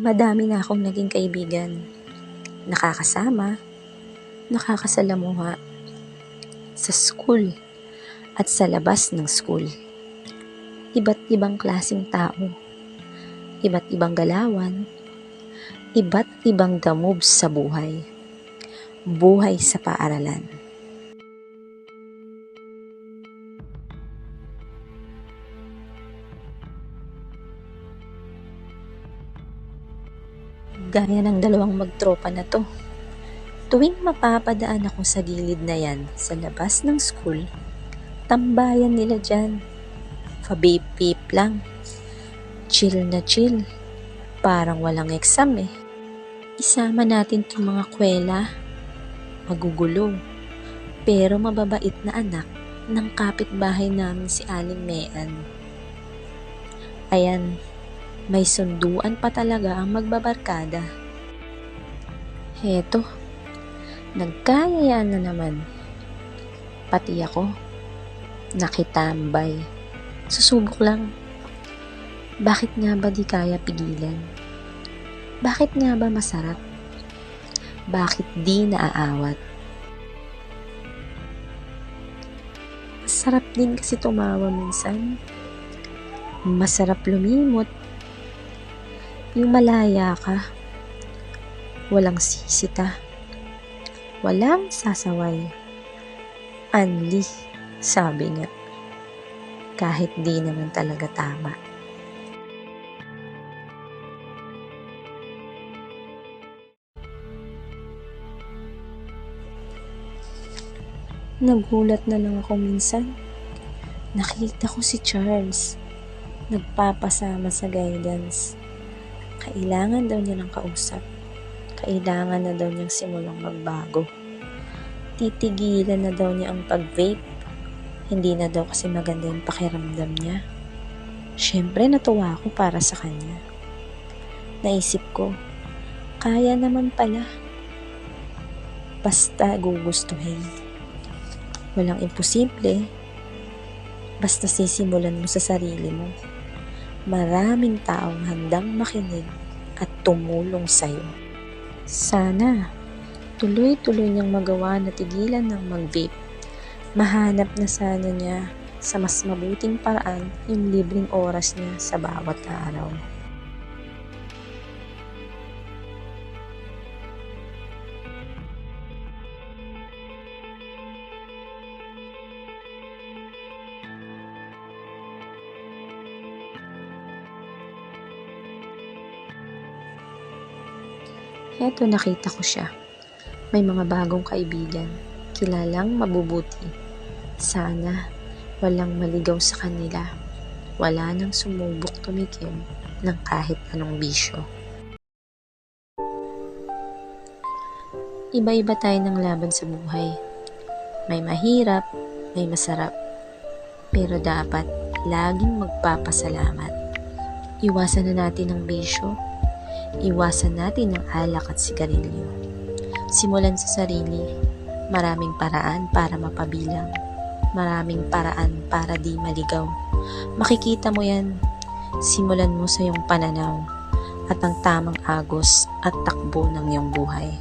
Madami na akong naging kaibigan, nakakasama, nakakasalamuha sa school at sa labas ng school. Iba't ibang klaseng tao, iba't ibang galawan, iba't ibang the moves sa buhay, buhay sa paaralan. Gaya ng dalawang magtropa na to. Tuwing mapapadaan ako sa gilid na yan sa labas ng school, tambayan nila dyan. Pabip-pip lang. Chill na chill. Parang walang exam eh. Isama natin itong mga kwela. Magugulo. Pero mababait na anak ng kapitbahay namin si Aling Mean. Ayan, may sunduan pa talaga ang magbabarkada. Heto, nagkayayaan na naman. Pati ako, nakitambay. Susubok lang. Bakit nga ba di kaya pigilan? Bakit nga ba masarap? Bakit di naaawat? Masarap din kasi tumawa minsan. Masarap lumimot. Yung malaya ka. Walang sisita. Walang sasaway. Anli, sabi nga. Kahit di naman talaga tama. Nagulat na lang ako minsan. Nakita ko si Charles. Nagpapasama sa guidance. Kailangan daw niya ng kausap. Kailangan na daw niyang simulang magbago. Titigilan na daw niya ang pag-vape. Hindi na daw kasi maganda yung pakiramdam niya. Siyempre natuwa ako para sa kanya. Naisip ko, kaya naman pala. Basta gugustuhin. Walang imposible. Basta sisimulan mo sa sarili mo. Maraming taong handang makinig at tumulong sa'yo. Sana, tuloy-tuloy niyang magawa na tigilan ng mag-vape. Mahanap na sana niya sa mas mabuting paraan yung libreng oras niya sa bawat araw. Eto, nakita ko siya. May mga bagong kaibigan. Kilalang mabubuti. Sana walang maligaw sa kanila. Wala nang sumubok tumikim ng kahit anong bisyo. Iba-iba tayo ng laban sa buhay. May mahirap, may masarap. Pero dapat laging magpapasalamat. Iwasan na natin ang bisyo. Iwasan natin ang alak at sigarilyo. Simulan sa sarili. Maraming paraan para mapabilang. Maraming paraan para di maligaw. Makikita mo yan. Simulan mo sa iyong pananaw at ang tamang agos at takbo ng iyong buhay.